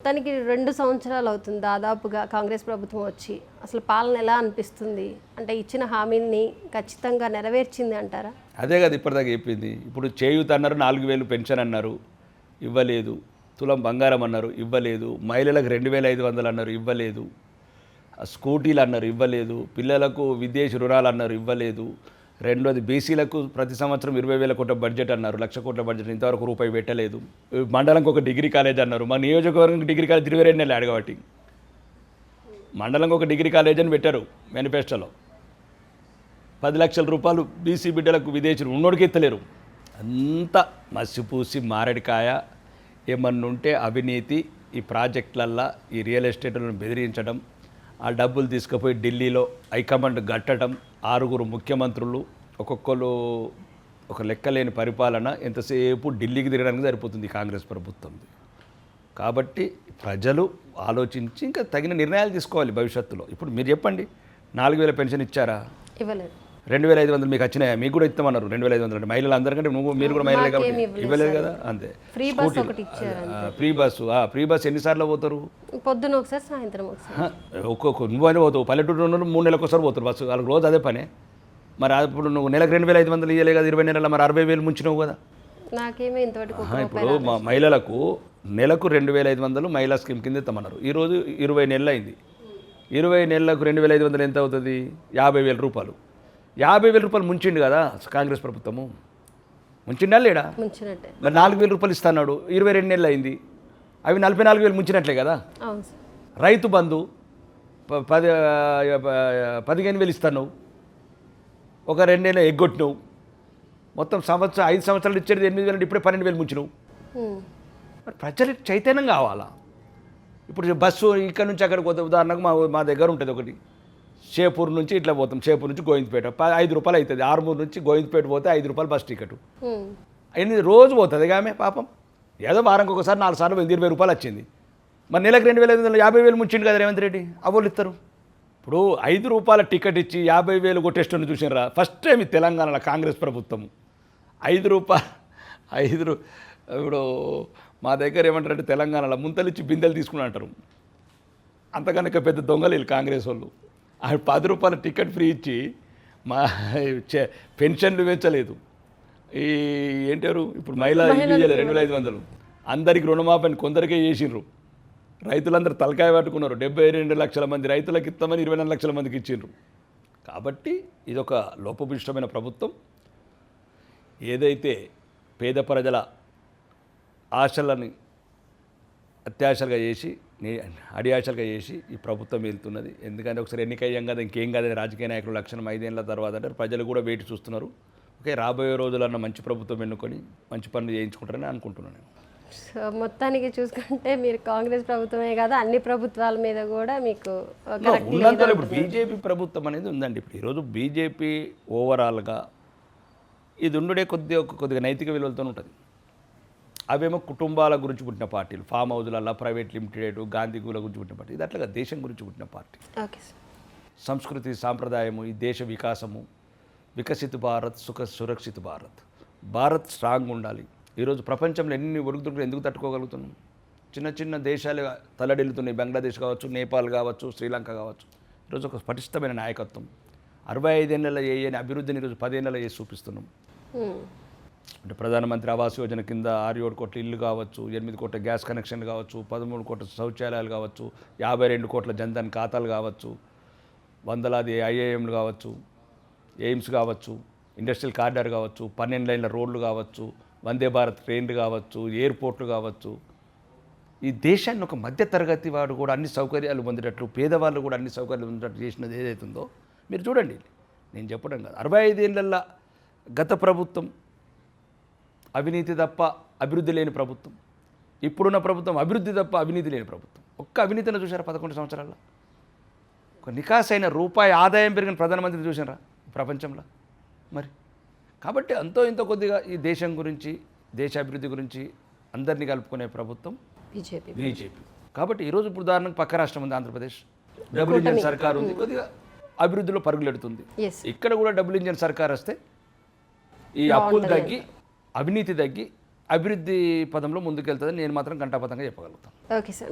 తనకి 2 సంవత్సరాలు అవుతుంది దాదాపుగా కాంగ్రెస్ ప్రభుత్వం వచ్చి. అసలు పాలన ఎలా అనిపిస్తుంది? అంటే ఇచ్చిన హామీని ఖచ్చితంగా నెరవేర్చింది అంటారా? అదే కదా ఇప్పటిదాకా చెప్పింది. ఇప్పుడు చేయూత అన్నారు, 4000 పెన్షన్ అన్నారు, ఇవ్వలేదు. తులం బంగారం అన్నారు, ఇవ్వలేదు. మహిళలకు 2500 అన్నారు, ఇవ్వలేదు. స్కూటీలు అన్నారు, ఇవ్వలేదు. పిల్లలకు విదేశీ రుణాలు అన్నారు, ఇవ్వలేదు. రెండోది బీసీలకు ప్రతి సంవత్సరం 20,000 కోట్ల బడ్జెట్ అన్నారు, 1,00,000 కోట్ల బడ్జెట్ ఇంతవరకు రూపాయి పెట్టలేదు. మండలంకి ఒక డిగ్రీ కాలేజ్ అన్నారు, మా నియోజకవర్గం డిగ్రీ కాలేజ్ 22 నెలలు అడగబట్టి మండలంకి ఒక డిగ్రీ కాలేజ్ అని పెట్టారు మేనిఫెస్టోలో. 10 లక్షల రూపాయలు బీసీ బిడ్డలకు విదేశీ ఉన్నోడికి ఎత్తలేరు. అంతా మసిపూసి మారడికాయ. ఏమన్నుంటే అవినీతి, ఈ ప్రాజెక్టులల్లో ఈ రియల్ ఎస్టేట్లను బెదిరించడం, ఆ డబ్బులు తీసుకుపోయి ఢిల్లీలో హైకమాండ్ గట్టడం, 6 ముఖ్యమంత్రులు, ఒక్కొక్కరు ఒక లెక్కలేని పరిపాలన, ఎంతసేపు ఢిల్లీకి తిరగడానికి సరిపోతుంది కాంగ్రెస్ ప్రభుత్వం. కాబట్టి ప్రజలు ఆలోచించి ఇంకా తగిన నిర్ణయాలు తీసుకోవాలి భవిష్యత్తులో. ఇప్పుడు మీరు చెప్పండి, 4000 పెన్షన్ ఇచ్చారా? ఇవ్వలేదు. 2500 మీకు వచ్చినాయా? మీకు కూడా ఇస్తామన్నారు 2500 అంటే మహిళలు అందరికంటే మీరు కూడా మహిళలే కాబట్టి ఇవ్వలేదు కదా. అంతే. ఫ్రీ బస్ ఒకటి ఇచ్చారు. ఫ్రీ బస్ ఎన్నిసార్లు పోతారు? పొద్దున ఒకసారి, సాయంత్రం ఒకసారి. ఒక్కొక్క నువ్వు పోతావు, పల్లెటూరు 3 నెలలకు ఒకసారి పోతారు బస్సు, వాళ్ళకి రోజు అదే పనే. మరి ఇప్పుడు నువ్వు నెలకు 2500 ఇవ్వలే కదా, 20 నెలల మరి 60,000 ముంచినావు కదా. నాకేమో ఇంతవరకు ఇప్పుడు మహిళలకు నెలకు 2500 మహిళా స్కీమ్ కింద ఇస్తామన్నారు. ఈరోజు 20 నెలలు అయింది. 20 నెలలకు 2500 ఎంత అవుతుంది? 50,000 రూపాయలు. 50,000 రూపాయలు ముంచిండు కదా కాంగ్రెస్ ప్రభుత్వము. ముంచిండా లేడా? ముంచినట్టే. మరి 4,000 రూపాయలు ఇస్తున్నాడు, 22 నెలలు అయింది. అవి 44,000 ముంచినట్లే కదా. రైతు బంధు 15,000 ఇస్తున్నావు, ఒక 2 నెలలు ఎగ్గొట్టినావు. మొత్తం 5 సంవత్సరాలు ఇచ్చేది 8,000, ఇప్పుడే 12,000 ముంచినావు. మరి ప్రజలకు చైతన్యం కావాలా? ఇప్పుడు బస్సు ఇక్కడ నుంచి అక్కడికి పోతే, ఉదాహరణకు మా దగ్గర ఉంటుంది ఒకటి, షేపూర్ నుంచి ఇట్లా పోతాం, షేపూర్ నుంచి గోవిందపేట 5 రూపాయలు అవుతుంది. 6 నుంచి గోవిందపేట పోతే 5 రూపాయలు బస్ టికెట్. రోజు పోతుంది ఆమె పాపం. ఏదో వారానికి ఒకసారి 4 సార్లు 20 రూపాయలు వచ్చింది. మరి నెలకు 2,500, 50,000 ముంచిండు కదా రేవంత్ రెడ్డి. అవోళ్ళు ఇస్తారు. ఇప్పుడు 5 రూపాయల టికెట్ ఇచ్చి 50,000 కొట్టేస్తున్న చూసినరా ఫస్ట్ టైం ఈ తెలంగాణలో కాంగ్రెస్ ప్రభుత్వం. 5 రూపాయలు ఇప్పుడు మా దగ్గర ఏమంటారంటే తెలంగాణలో ముంతలిచ్చి బిందెలు తీసుకుని అంటారు. అంతకనుక పెద్ద దొంగలు వీళ్ళు కాంగ్రెస్ వాళ్ళు. 10 రూపాయల టికెట్ ఫ్రీ ఇచ్చి మా పెన్షన్లు పెంచలేదు. ఈ ఏంటారు ఇప్పుడు మహిళా 2,500 అందరికి రుణమాఫీ కొందరికే చేసిండ్రు. రైతులందరూ తలకాయ పట్టుకున్నారు. 72 లక్షల మంది రైతులకు ఇస్తామని 24 లక్షల మందికి ఇచ్చిండ్రు. కాబట్టి ఇదొక లోపభూయిష్టమైన ప్రభుత్వం. ఏదైతే పేద ప్రజల ఆశలని అత్యాశలుగా చేసి, అడియాశలుగా చేసి ఈ ప్రభుత్వం వెళ్తున్నది. ఎందుకంటే ఒకసారి ఎన్నికయ్యాం కదా, ఇంకేం కాదని రాజకీయ నాయకులు లక్షణం 5 ఏళ్ళ తర్వాత అంటే ప్రజలు కూడా వేచి చూస్తున్నారు. ఓకే, రాబోయే రోజులన్న మంచి ప్రభుత్వం ఎన్నుకొని మంచి పనులు చేయించుకుంటారని అనుకుంటున్నాను. సో మొత్తానికి చూసుకుంటే మీరు కాంగ్రెస్ ప్రభుత్వమే కాదు, అన్ని ప్రభుత్వాల మీద కూడా మీకు ఉన్నంతలో ఇప్పుడు బీజేపీ ప్రభుత్వం అనేది ఉందండి. ఇప్పుడు ఈరోజు బీజేపీ ఓవరాల్గా ఇది ఉండే కొద్దిగా నైతిక విలువలతో ఉంటుంది. అవేమో కుటుంబాల గురించి పుట్టిన పార్టీలు, ఫామ్ హౌజ్లల్లో ప్రైవేట్ లిమిటెడ్, గాంధీగూల గురించి పుట్టిన పార్టీ. ఇది అట్లాగా దేశం గురించి పుట్టిన పార్టీ. సంస్కృతి సాంప్రదాయము, ఈ దేశ వికాసము, వికసిత భారత్, సురక్షిత భారత్. భారత్ స్ట్రాంగ్ ఉండాలి. ఈరోజు ప్రపంచంలో ఎన్ని ఒడుగుతుంటే ఎందుకు తట్టుకోగలుగుతున్నాం? చిన్న చిన్న దేశాలు తలడిల్లుతున్నాయి. బంగ్లాదేశ్ కావచ్చు, నేపాల్ కావచ్చు, శ్రీలంక కావచ్చు. ఈరోజు ఒక పటిష్టమైన నాయకత్వం. 65 ఏళ్ళ చేయని అభివృద్ధిని ఈరోజు 10 ఏళ్ళ చేసి చూపిస్తున్నాం. అంటే ప్రధానమంత్రి ఆవాస్ యోజన కింద 6-7 కోట్ల ఇల్లు కావచ్చు, 8 కోట్ల గ్యాస్ కనెక్షన్లు కావచ్చు, 13 కోట్ల శౌచాలయాలు కావచ్చు, 52 కోట్ల జన్ధన్ ఖాతాలు కావచ్చు, వందలాది ఐఐఎంలు కావచ్చు, ఎయిమ్స్ కావచ్చు, ఇండస్ట్రియల్ కారిడార్ కావచ్చు, 12 లైన్ల రోడ్లు కావచ్చు, వందే భారత్ ట్రైన్లు కావచ్చు, ఎయిర్పోర్ట్లు కావచ్చు. ఈ దేశాన్ని ఒక మధ్య తరగతి వాడు కూడా అన్ని సౌకర్యాలు పొందేటట్లు, పేదవాళ్ళు కూడా అన్ని సౌకర్యాలు పొందేటట్లు చేసినది ఏదైతుందో మీరు చూడండి. నేను చెప్పడం కాదు, 65 ఏళ్ళ గత ప్రభుత్వం అవినీతి తప్ప అభివృద్ధి లేని ప్రభుత్వం. ఇప్పుడున్న ప్రభుత్వం అభివృద్ధి తప్ప అవినీతి లేని ప్రభుత్వం. ఒక్క అవినీతిని చూసారా 11 సంవత్సరాల్లో? ఒక నికాసైన రూపాయి ఆదాయం పెరిగిన ప్రధానమంత్రి చూసారా ప్రపంచంలో? మరి కాబట్టి అంతో ఇంతో కొద్దిగా ఈ దేశం గురించి, దేశ అభివృద్ధి గురించి అందరినీ కలుపుకునే ప్రభుత్వం బీజేపీ. కాబట్టి ఈరోజు ఇప్పుడు ఉదాహరణకు పక్క రాష్ట్రం ఉంది ఆంధ్రప్రదేశ్, డబుల్ ఇంజన్ సర్కార్ ఉంది, కొద్దిగా అభివృద్ధిలో పరుగులెడుతుంది. ఇక్కడ కూడా డబుల్ ఇంజన్ సర్కార్ వస్తే ఈ అప్పులు తగ్గి, అవినీతి తగ్గి, అభివృద్ధి పదంలో ముందుకెళ్తుందని నేను మాత్రం ఘంటాపథంగా చెప్పగలుగుతాను. Okay sir.